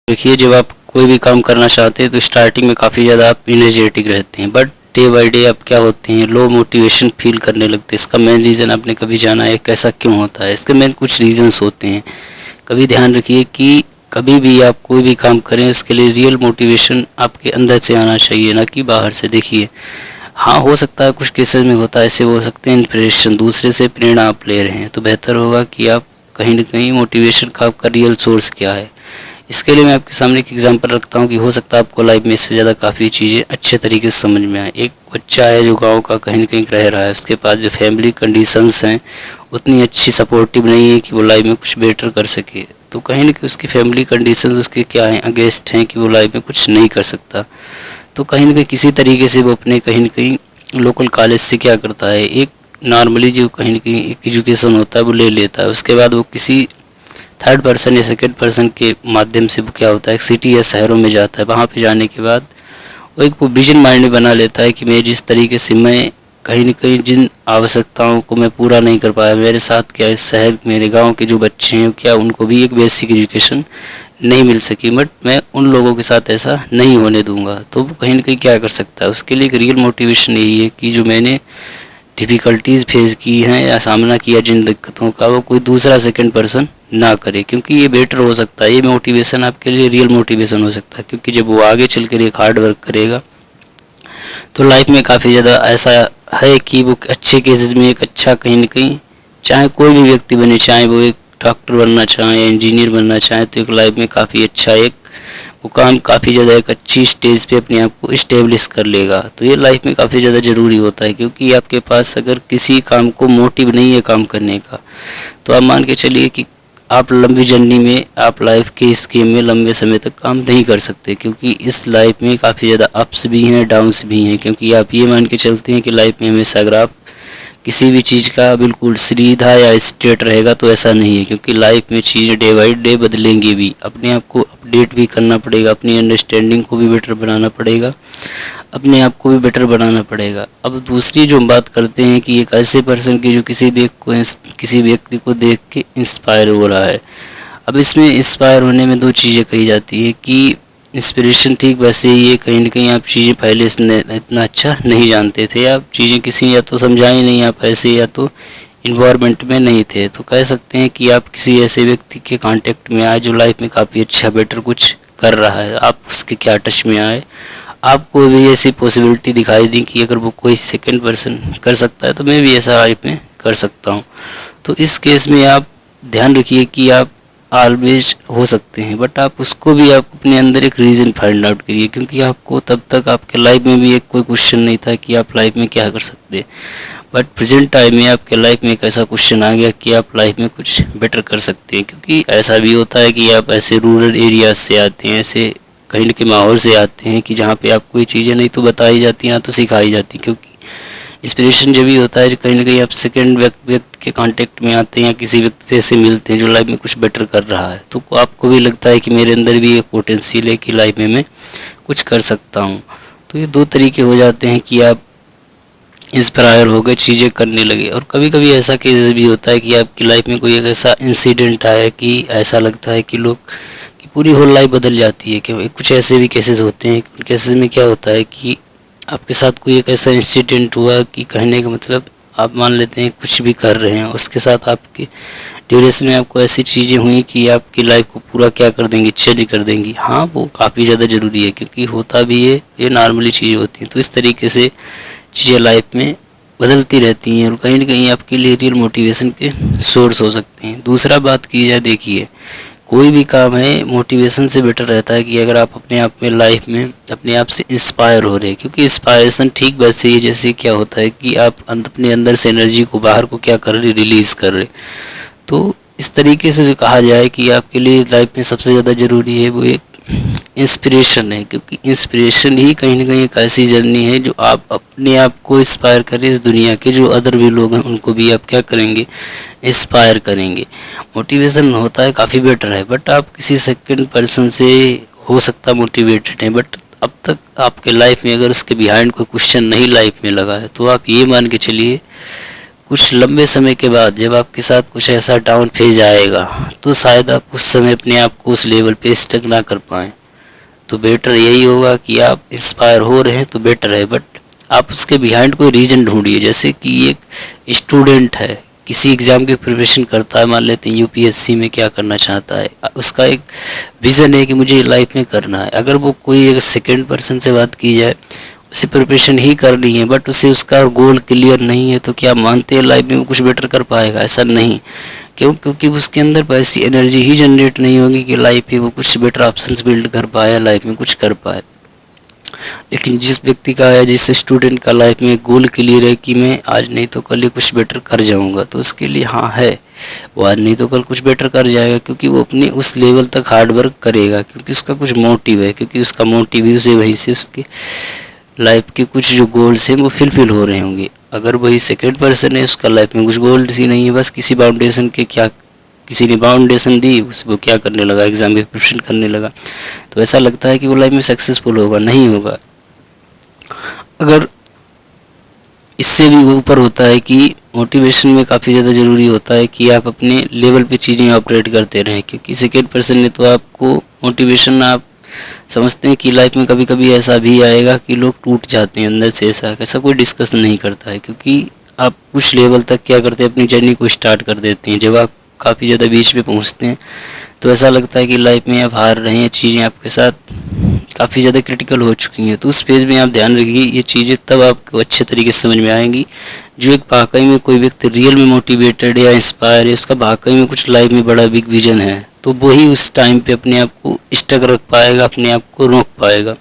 देखिए, जब आप कोई भी काम करना चाहते हैं तो स्टार्टिंग में काफ़ी ज़्यादा आप एनर्जेटिक रहते हैं, बट डे बाय डे आप क्या होते हैं, लो मोटिवेशन फील करने लगते हैं। इसका मेन रीज़न आपने कभी जाना है कैसा क्यों होता है? इसके मेन कुछ रीज़न्स होते हैं। कभी ध्यान रखिए कि कभी भी आप कोई भी काम करें उसके लिए रियल मोटिवेशन आपके अंदर से आना चाहिए, ना कि बाहर से। देखिए, हाँ, हो सकता है कुछ केसेस में होता है, ऐसे हो सकते हैं इंस्पिरेशन, दूसरे से प्रेरणा आप ले रहे हैं, तो बेहतर होगा कि आप कहीं ना कहीं मोटिवेशन का आपका रियल सोर्स क्या है। इसके लिए मैं आपके सामने एक एग्जांपल रखता हूँ कि हो सकता है आपको लाइफ में इससे ज़्यादा काफ़ी चीज़ें अच्छे तरीके से समझ में आए। एक बच्चा है जो गांव का कहीं ना कहीं रह रहा है, उसके पास जो फैमिली कंडीशंस हैं उतनी अच्छी सपोर्टिव नहीं है कि वो लाइफ में कुछ बेटर कर सके। तो कहीं ना कहीं उसकी फैमिली कंडीशंस उसके क्या हैं, अगेंस्ट हैं कि वो लाइफ में कुछ नहीं कर सकता। तो कहीं ना कहीं किसी तरीके से वो अपने कहीं ना कहीं लोकल कॉलेज से क्या करता है, एक नॉर्मली जो कहीं ना कहीं एक एजुकेशन होता है वो ले लेता है। उसके बाद वो किसी थर्ड पर्सन या सेकंड पर्सन के माध्यम से वो क्या होता है, सिटी या शहरों में जाता है। वहाँ पे जाने के बाद वो एक विजन माइंड में बना लेता है कि मैं जिस तरीके से मैं कहीं न कहीं जिन आवश्यकताओं को मैं पूरा नहीं कर पाया, मेरे साथ क्या इस शहर मेरे गांव के जो बच्चे हैं क्या उनको भी एक बेसिक एजुकेशन नहीं मिल सकी, बट मैं उन लोगों के साथ ऐसा नहीं होने दूंगा। तो वो कहीं न कहीं क्या कर सकता है, उसके लिए एक रियल मोटिवेशन यही है कि जो मैंने डिफ़िकल्टीज़ फेस की हैं या सामना किया जिन दिक्कतों का, वो कोई दूसरा सेकंड पर्सन ना करे, क्योंकि ये बेटर हो सकता है। ये मोटिवेशन आपके लिए रियल मोटिवेशन हो सकता है, क्योंकि जब वो आगे चल कर एक हार्ड वर्क करेगा तो लाइफ में काफ़ी ज़्यादा ऐसा है कि वो अच्छे केसेस में एक अच्छा कहीं न कहीं, चाहे कोई भी व्यक्ति बने, चाहे वो एक डॉक्टर बनना चाहे या इंजीनियर बनना चाहे, तो एक लाइफ में काफ़ी अच्छा एक वो काम काफ़ी ज़्यादा एक अच्छी स्टेज पे अपने आप को इस्टेब्लिश कर लेगा। तो ये लाइफ में काफ़ी ज़्यादा ज़रूरी होता है, क्योंकि आपके पास अगर किसी काम को मोटिव नहीं है काम करने का, तो आप मान के चलिए कि आप लंबी जर्नी में, आप लाइफ के इस गेम में लंबे समय तक काम नहीं कर सकते, क्योंकि इस लाइफ में काफ़ी ज़्यादा अप्स भी हैं, डाउन्स भी हैं। क्योंकि आप ये मान के चलते हैं कि लाइफ में हमेशा अगर आप किसी भी चीज़ का बिल्कुल सीधा या स्ट्रेट रहेगा तो ऐसा नहीं है, क्योंकि लाइफ में चीज़ें डे बाई डे बदलेंगी भी। अपने आप को अपडेट भी करना पड़ेगा, अपनी अंडरस्टैंडिंग को भी बेटर बनाना पड़ेगा, अपने आप को भी बेटर बनाना पड़ेगा। अब दूसरी जो हम बात करते हैं कि एक ऐसे पर्सन की जो किसी व्यक्ति को देख के इंस्पायर हो रहा है। अब इसमें इंस्पायर होने में दो चीज़ें कही जाती है कि इंस्पिरेशन, ठीक वैसे ही ये कहीं ना कहीं आप चीज़ें पहले से इतना अच्छा नहीं जानते थे, आप चीज़ें किसी या तो समझाई नहीं आप ऐसे, या तो इन्वायरमेंट में नहीं थे। तो कह सकते हैं कि आप किसी ऐसे व्यक्ति के कांटेक्ट में आए जो लाइफ में काफ़ी अच्छा बेटर कुछ कर रहा है, आप उसके क्या टच में आए, आपको भी ऐसी पॉसिबिलिटी दिखाई दी कि अगर वो कोई सेकंड पर्सन कर सकता है तो मैं भी ऐसा लाइफ में कर सकता हूँ। तो इस केस में आप ध्यान रखिए कि आप ऑलवेज हो सकते हैं, बट आप उसको भी आप अपने अंदर एक रीज़न फाइंड आउट करिए, क्योंकि आपको तब तक आपके लाइफ में भी एक कोई क्वेश्चन नहीं था कि आप लाइफ में क्या कर सकते हैं, बट प्रेजेंट टाइम में आपके लाइफ में एक ऐसा क्वेश्चन आ गया कि आप लाइफ में कुछ बेटर कर सकते हैं। क्योंकि ऐसा भी होता है कि आप ऐसे रूरल एरिया से आते हैं, ऐसे कहीं के माहौल से आते हैं कि जहाँ पे आपको ये चीज़ें नहीं तो बताई जाती ना तो सिखाई जाती। क्योंकि इंस्पिरेशन जब भी होता है कहीं ना कहीं आप सेकंड व्यक्ति के कांटेक्ट में आते हैं या किसी व्यक्ति से मिलते हैं जो लाइफ में कुछ बेटर कर रहा है, तो आपको भी लगता है कि मेरे अंदर भी एक पोटेंशियल है कि लाइफ में मैं कुछ कर सकता हूँ। तो ये दो तरीके हो जाते हैं कि आप इंस्पायर हो गए, चीज़ें करने लगे। और कभी कभी ऐसा केसेस भी होता है कि आपकी लाइफ में कोई एक ऐसा इंसिडेंट आया कि ऐसा लगता है कि लोग की पूरी होल लाइफ बदल जाती है। क्योंकि कुछ ऐसे भी केसेस होते हैं, उन केसेस में क्या होता है कि आपके साथ कोई एक ऐसा इंसिडेंट हुआ कि कहने का मतलब आप मान लेते हैं कुछ भी कर रहे हैं, उसके साथ आपके ड्यूरेशन में आपको ऐसी चीज़ें हुई कि आपकी लाइफ को पूरा क्या कर देंगी, चेंज कर देंगी। हाँ, वो काफ़ी ज़्यादा ज़रूरी है, क्योंकि होता भी है, ये नॉर्मली चीज़ें होती हैं। तो इस तरीके से चीज़ें लाइफ में बदलती रहती हैं और कहीं ना कहीं आपके लिए रियल मोटिवेशन के सोर्स हो सकते हैं। दूसरा बात की जाए, देखिए कोई भी काम है मोटिवेशन से बेटर रहता है कि अगर आप अपने आप में लाइफ में अपने आप से इंस्पायर हो रहे हैं। क्योंकि इंस्पायरेशन ठीक वैसे ही जैसे क्या होता है कि आप अपने अंदर से एनर्जी को बाहर को क्या कर रहे, रिलीज़ कर रहे। तो इस तरीके से जो कहा जाए कि आपके लिए लाइफ में सबसे ज़्यादा ज़रूरी है वो एक इंस्पिरेशन है। क्योंकि इंस्पिरेशन ही कहीं ना कहीं एक ऐसी जर्नी है जो आप अपने आप को इंस्पायर करें, इस दुनिया के जो अदर भी लोग हैं उनको भी आप क्या करेंगे, इंस्पायर करेंगे। मोटिवेशन होता है काफ़ी बेटर है, बट आप किसी सेकंड पर्सन से हो सकता मोटिवेटेड है, बट अब तक आपके लाइफ में अगर उसके बिहाइंड कोई क्वेश्चन नहीं लाइफ में लगा है तो आप ये मान के चलिए कुछ लंबे समय के बाद जब आपके साथ कुछ ऐसा डाउन फेज आएगा तो शायद आप उस समय अपने आप को उस लेवल पे स्टक ना कर पाएँ। तो बेटर यही होगा कि आप इंस्पायर हो रहे हैं तो बेटर है, बट आप उसके बिहाइंड कोई रीज़न ढूंढिए। जैसे कि एक स्टूडेंट है, किसी एग्ज़ाम की प्रिपरेशन करता है, मान लेते हैं यूपीएससी में क्या करना चाहता है, उसका एक विज़न है कि मुझे लाइफ में करना है। अगर वो कोई एक सेकेंड पर्सन से बात की जाए, उसे प्रिपरेशन ही करनी है बट उसे उसका गोल क्लियर नहीं है, तो क्या मानते हैं लाइफ में वो कुछ बेटर कर पाएगा? ऐसा नहीं। क्योंकि उसके अंदर वैसी एनर्जी ही जनरेट नहीं होगी कि लाइफ में वो कुछ बेटर ऑप्शंस बिल्ड कर पाए, लाइफ में कुछ कर पाए। लेकिन जिस व्यक्ति का या जिस स्टूडेंट का लाइफ में गोल क्लियर है कि मैं आज नहीं तो कल कुछ बेटर कर जाऊंगा, तो उसके लिए हाँ है, वो आज नहीं तो कल कुछ बेटर कर जाएगा, क्योंकि वो अपने उस लेवल तक हार्ड वर्क करेगा, क्योंकि उसका कुछ मोटिव है, क्योंकि उसका मोटिव ही उसे वहीं से उसके लाइफ के कुछ जो गोल्स हैं वो फुलफिल हो रहे होंगे। अगर वही सेकेंड पर्सन है, उसका लाइफ में कुछ गोल्स ही नहीं है, बस किसी ने बाउंडेशन दी, वो क्या करने लगा, एग्जाम की प्रिपरेशन करने लगा, तो ऐसा लगता है कि वो लाइफ में सक्सेसफुल होगा, नहीं होगा। अगर इससे भी ऊपर होता है कि मोटिवेशन में काफ़ी ज़्यादा ज़रूरी होता है कि आप अपने लेवल पे चीज़ें ऑपरेट करते रहें, क्योंकि सेकेंड पर्सन ने तो आपको मोटिवेशन, आप समझते हैं कि लाइफ में कभी कभी ऐसा भी आएगा कि लोग टूट जाते हैं अंदर से, ऐसा कोई डिस्कस नहीं करता है, क्योंकि आप कुछ लेवल तक क्या करते हैं, अपनी जर्नी को स्टार्ट कर देते हैं। जब आप काफ़ी ज़्यादा बीच में पहुंचते हैं तो ऐसा लगता है कि लाइफ में आप हार रहे हैं, चीज़ें आपके साथ काफ़ी ज़्यादा क्रिटिकल हो चुकी हैं। तो उस पेज में आप ध्यान रखिए, ये चीज़ें तब आपको अच्छे तरीके से समझ में आएंगी। जो एक वाकई में कोई व्यक्ति रियल में मोटिवेटेड या इंस्पायर है, उसका वाकई में कुछ लाइफ में बड़ा बिग विजन है, तो वही उस टाइम पे अपने आप को स्टक रख पाएगा, अपने आप को रोक पाएगा।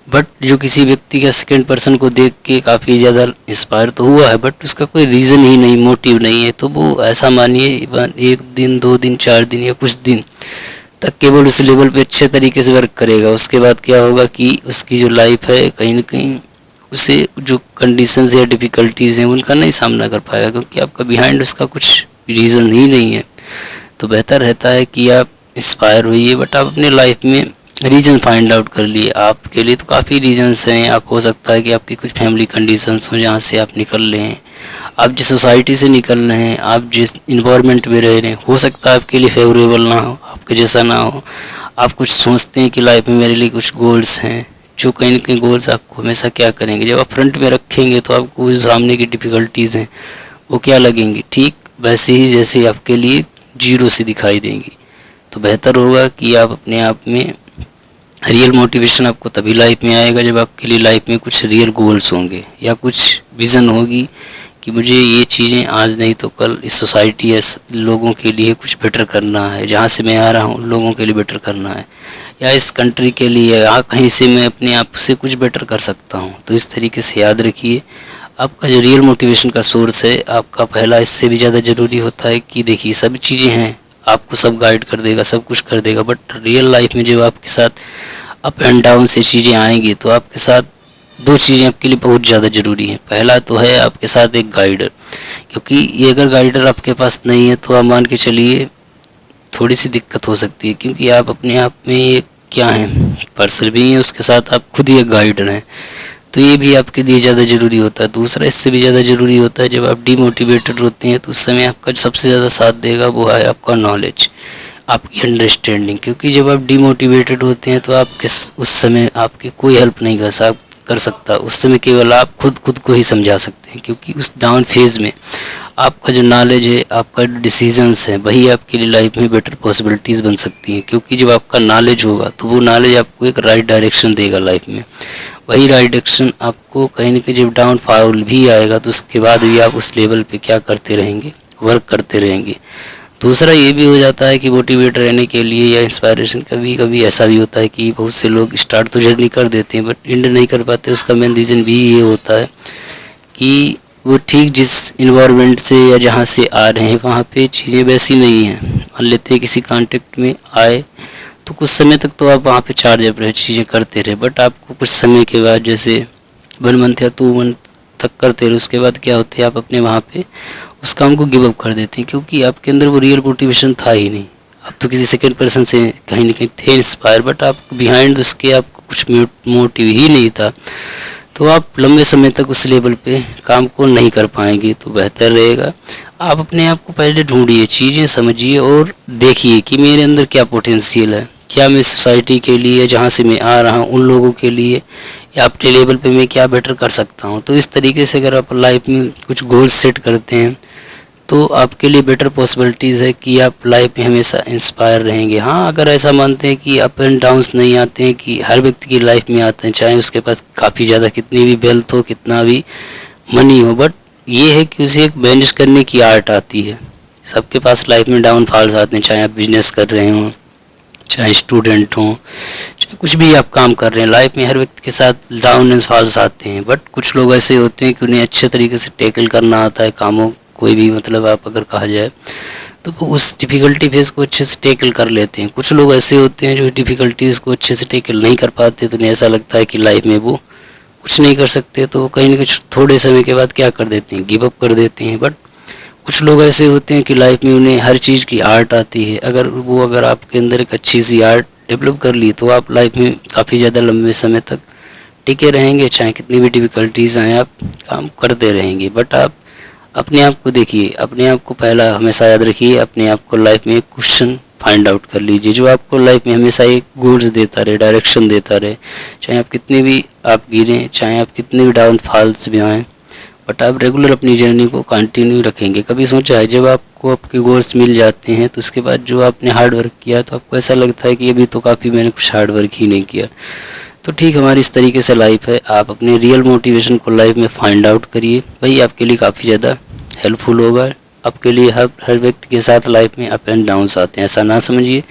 बट जो किसी व्यक्ति का सेकेंड पर्सन को देख के काफ़ी ज़्यादा इंस्पायर तो हुआ है, बट उसका कोई रीज़न ही नहीं, मोटिव नहीं है, तो वो ऐसा मानिए 1 दिन 2 दिन 4 दिन या कुछ दिन तक केवल उस लेवल पे अच्छे तरीके से वर्क करेगा। उसके बाद क्या होगा कि उसकी जो लाइफ है, कहीं ना कहीं उसे जो कंडीशंस या डिफ़िकल्टीज़ हैं उनका नहीं सामना कर पाएगा, क्योंकि आपका बिहाइंड उसका कुछ रीज़न ही नहीं है। तो बेहतर रहता है कि आप इंस्पायर होइए, बट आप अपने लाइफ में रीज़न फाइंड आउट कर लिए। आपके लिए तो काफ़ी रीजंस हैं। आप हो सकता है कि आपकी कुछ फैमिली कंडीशंस हो जहाँ से आप निकल रहे हैं, आप जिस सोसाइटी से निकल रहे हैं, आप जिस इन्वायरमेंट में रह रहे हैं, हो सकता है आपके लिए फेवरेबल ना हो, आपके जैसा ना हो। आप कुछ सोचते हैं कि लाइफ में मेरे लिए कुछ गोल्स हैं, जो कहीं ना कहीं गोल्स आपको हमेशा क्या करेंगे, जब आप फ्रंट में रखेंगे तो आपको जो सामने की डिफ़िकल्टीज़ हैं वो क्या लगेंगी, ठीक वैसे ही जैसे आपके लिए जीरो से दिखाई देंगी। तो बेहतर होगा कि आप अपने आप में रियल मोटिवेशन आपको तभी लाइफ में आएगा जब आपके लिए लाइफ में कुछ रियल गोल्स होंगे या कुछ विज़न होगी कि मुझे ये चीज़ें आज नहीं तो कल इस सोसाइटी या लोगों के लिए कुछ बेटर करना है, जहाँ से मैं आ रहा हूँ लोगों के लिए बेटर करना है, या इस कंट्री के लिए या कहीं से मैं अपने आप से कुछ बेटर कर सकता हूँ। तो इस तरीके से याद रखिए, आपका जो रियल मोटिवेशन का सोर्स है आपका पहला इससे भी ज़्यादा ज़रूरी होता है कि देखिए सभी चीज़ें हैं, आपको सब गाइड कर देगा, सब कुछ कर देगा, बट रियल लाइफ में जब आपके साथ अप एंड डाउन से चीज़ें आएंगी तो आपके साथ 2 चीज़ें आपके लिए बहुत ज़्यादा ज़रूरी हैं। पहला तो है आपके साथ एक गाइडर, क्योंकि ये अगर गाइडर आपके पास नहीं है तो आप मान के चलिए थोड़ी सी दिक्कत हो सकती है, क्योंकि आप अपने आप में एक क्या हैं, पर्सन भी हैं, उसके साथ आप खुद ही एक गाइडर हैं। तो ये भी आपके लिए ज़्यादा ज़रूरी होता है। दूसरा इससे भी ज़्यादा ज़रूरी होता है, जब आप डीमोटिवेटेड होते हैं तो उस समय आपका सबसे ज़्यादा साथ देगा वो है आपका नॉलेज, आपकी अंडरस्टैंडिंग। क्योंकि जब आप डीमोटिवेटेड होते हैं तो आपके उस समय आपकी कोई हेल्प नहीं कर सकता, उस समय केवल आप खुद को ही समझा सकते हैं, क्योंकि उस डाउन फेज में आपका जो नॉलेज है, आपका डिसीजंस है, वही आपके लिए लाइफ में बेटर पॉसिबिलिटीज़ बन सकती हैं। क्योंकि जब आपका नॉलेज होगा तो वो नॉलेज आपको एक राइट डायरेक्शन देगा लाइफ में, वही राइट डायरेक्शन आपको कहीं ना कहीं जब डाउनफॉल भी आएगा तो उसके बाद भी आप उस लेवल पे क्या करते रहेंगे, वर्क करते रहेंगे। दूसरा ये भी हो जाता है कि मोटिवेट रहने के लिए या इंस्पायरेशन कभी कभी ऐसा भी होता है कि बहुत से लोग स्टार्ट तो जर्नी कर देते हैं बट एंड नहीं कर पाते। उसका मेन रीज़न भी ये होता है कि वो ठीक जिस इन्वायरमेंट से या जहाँ से आ रहे हैं वहाँ पे चीज़ें वैसी नहीं हैं। मान लेते हैं किसी कॉन्टेक्ट में आए तो कुछ समय तक तो आप वहाँ पे चार्ज अप रहे, चीज़ें करते रहे, बट आपको कुछ समय के बाद जैसे 1 मंथ या 2 मंथ तक करते रहे, उसके बाद क्या होता है आप अपने वहाँ पे उस काम को गिव अप कर देते हैं, क्योंकि आपके अंदर वो रियल मोटिवेशन था ही नहीं। आप तो किसी सेकेंड पर्सन से कहीं ना कहीं थे इंस्पायर, बट आप बिहाइंड उसके आपको कुछ मोटिव ही नहीं था। तो आप लंबे समय तक उस लेवल पे काम को नहीं कर पाएंगे। तो बेहतर रहेगा आप अपने आप को पहले ढूंढिए, चीज़ें समझिए और देखिए कि मेरे अंदर क्या पोटेंशियल है, क्या मैं सोसाइटी के लिए जहाँ से मैं आ रहा हूँ उन लोगों के लिए या अपने लेवल पे मैं क्या बेटर कर सकता हूँ। तो इस तरीके से अगर आप लाइफ में कुछ गोल्स सेट करते हैं तो आपके लिए बेटर पॉसिबिलिटीज़ है कि आप लाइफ में हमेशा इंस्पायर रहेंगे। हाँ, अगर ऐसा मानते हैं कि अप एंड डाउन्स नहीं आते हैं, कि हर व्यक्ति की लाइफ में आते हैं, चाहे उसके पास काफ़ी ज़्यादा कितनी भी वेल्थ हो, कितना भी मनी हो, बट ये है कि उसे एक मैनेज करने की आर्ट आती है। सबके पास लाइफ में डाउनफॉल्स आते हैं, चाहे आप बिजनेस कर रहे हों, चाहे स्टूडेंट हों, चाहे कुछ भी आप काम कर रहे हैं, लाइफ में हर व्यक्ति के साथ डाउन एंड फॉल्स आते हैं। बट कुछ लोग ऐसे होते हैं कि उन्हें अच्छे तरीके से टैकल करना आता है कामों, कोई भी मतलब आप अगर कहा जाए तो वो उस डिफ़िकल्टी फेस को अच्छे से टैकल कर लेते हैं। कुछ लोग ऐसे होते हैं जो डिफ़िकल्टीज़ को अच्छे से टैकल नहीं कर पाते, तो उन्हें ऐसा लगता है कि लाइफ में वो कुछ नहीं कर सकते, तो कहीं ना कुछ थोड़े समय के बाद क्या कर देते हैं, गिव अप कर देते हैं। बट कुछ लोग ऐसे होते हैं कि लाइफ में उन्हें हर चीज़ की आर्ट आती है। अगर आपके अंदर एक अच्छी सी आर्ट डेवलप कर ली तो आप लाइफ में काफ़ी ज़्यादा लंबे समय तक टिके रहेंगे, चाहे कितनी भी डिफ़िकल्टीज़ आएँ आप काम करते रहेंगे। बट आप अपने आप को देखिए, अपने आप को पहला हमेशा याद रखिए, अपने आप को लाइफ में एक क्वेश्चन फाइंड आउट कर लीजिए जो आपको लाइफ में हमेशा एक गोल्स देता रहे, डायरेक्शन देता रहे। चाहे आप कितने भी आप गिरें, चाहे आप कितने भी डाउनफॉल्स भी आएँ, बट आप रेगुलर अपनी जर्नी को कंटिन्यू रखेंगे। कभी सोचा है जब आपको आपके गोल्स मिल जाते हैं तो उसके बाद जो आपने हार्ड वर्क किया तो आपको ऐसा लगता है कि अभी तो काफ़ी मैंने कुछ हार्ड वर्क ही नहीं किया। तो ठीक हमारी इस तरीके से लाइफ है। आप अपने रियल मोटिवेशन को लाइफ में फाइंड आउट करिए, वही आपके लिए काफ़ी ज़्यादा हेल्पफुल होगा। आपके लिए हर व्यक्ति के साथ लाइफ में अप एंड डाउन्स आते हैं। ऐसा ना समझिए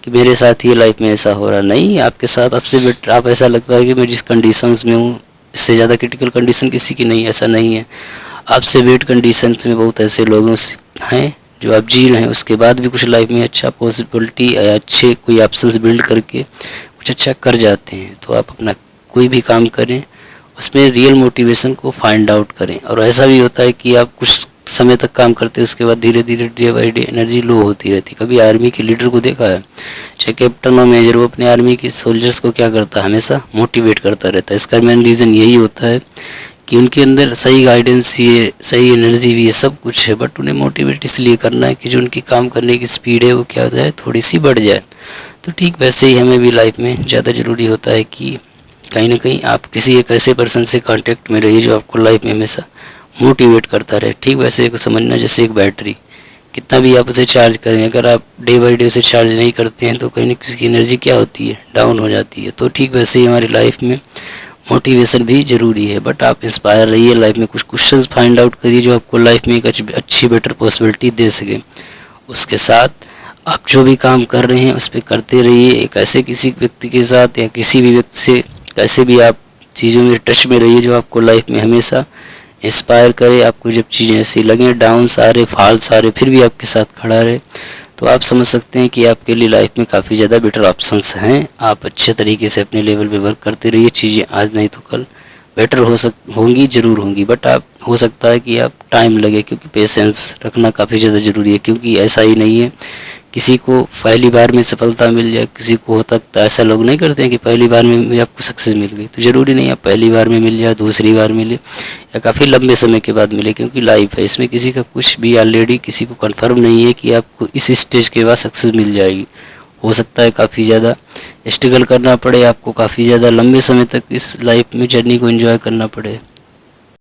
कि मेरे साथ ही लाइफ में ऐसा हो रहा, नहीं, आपके साथ आपसे बेटर, आप ऐसा लगता है कि मैं जिस कंडीशंस में हूँ इससे ज़्यादा क्रिटिकल कंडीशन किसी की नहीं, ऐसा नहीं है। आपसे वेट कंडीशंस में बहुत ऐसे लोग हैं जो आप जी रहे हैं, उसके बाद भी कुछ लाइफ में अच्छा पॉसिबिलिटी या अच्छे कोई ऑप्शंस बिल्ड करके कुछ अच्छा कर जाते हैं। तो आप अपना कोई भी काम करें उसमें रियल मोटिवेशन को फाइंड आउट करें। और ऐसा भी होता है कि आप कुछ समय तक काम करते हैं, उसके बाद धीरे धीरे day by day energy low होती रहती। कभी आर्मी के लीडर को देखा है, चाहे कैप्टन और मेजर, वो अपने आर्मी के सोल्जर्स को क्या करता है, हमेशा मोटिवेट करता रहता है। इसका मेन रीज़न यही होता है कि उनके अंदर सही गाइडेंस है, सही एनर्जी भी है, सब कुछ है, बट उन्हें मोटिवेट इसलिए करना है कि जो उनकी काम करने की स्पीड है वो क्या हो जाए, थोड़ी सी बढ़ जाए। तो ठीक वैसे ही हमें भी लाइफ में ज़्यादा ज़रूरी होता है कि कहीं ना कहीं आप किसी एक ऐसे पर्सन से कांटेक्ट में रहिए जो आपको लाइफ में हमेशा मोटिवेट करता रहे। ठीक वैसे को समझना जैसे एक बैटरी, कितना भी आप उसे चार्ज करें, अगर आप डे बाई डे उसे चार्ज नहीं करते हैं तो कहीं ना किसी की एनर्जी क्या होती है, डाउन हो जाती है। तो ठीक वैसे ही हमारी लाइफ में मोटिवेशन भी ज़रूरी है। बट आप इंस्पायर रहिए, लाइफ में कुछ क्वेश्चंस फाइंड आउट करिए जो आपको लाइफ में एक अच्छी बेटर पॉसिबिलिटी दे सके। उसके साथ आप जो भी काम कर रहे हैं उस पर करते रहिए। एक ऐसे किसी व्यक्ति के साथ या किसी भी व्यक्ति से कैसे भी आप चीज़ों में टच में रहिए जो आपको लाइफ में हमेशा इंस्पायर करे। आपको जब चीज़ें ऐसी लगें, डाउन्स आ रहे, फॉल्स आ रहे, फिर भी आपके साथ खड़ा रहे, तो आप समझ सकते हैं कि आपके लिए लाइफ में काफ़ी ज़्यादा बेटर ऑप्शंस हैं। आप अच्छे तरीके से अपने लेवल पे वर्क करते रहिए, चीज़ें आज नहीं तो कल बेटर होंगी, ज़रूर होंगी। बट आप हो सकता है कि आप टाइम लगे, क्योंकि पेशेंस रखना काफ़ी ज़्यादा ज़रूरी है। क्योंकि ऐसा ही नहीं है किसी को पहली बार में सफलता मिल जाए, किसी को हो सकता है, ऐसा लोग नहीं करते हैं कि पहली बार में भी आपको सक्सेस मिल गई। तो ज़रूरी नहीं आप पहली बार में मिल जाए, दूसरी बार मिले या काफ़ी लंबे समय के बाद मिले, क्योंकि लाइफ है, इसमें किसी का कुछ भी ऑलरेडी किसी को कंफर्म नहीं है कि आपको इस स्टेज के बाद सक्सेस मिल जाएगी। हो सकता है काफ़ी ज़्यादा स्ट्रगल करना पड़े, आपको काफ़ी ज़्यादा लंबे समय तक इस लाइफ में जर्नी को एंजॉय करना पड़े।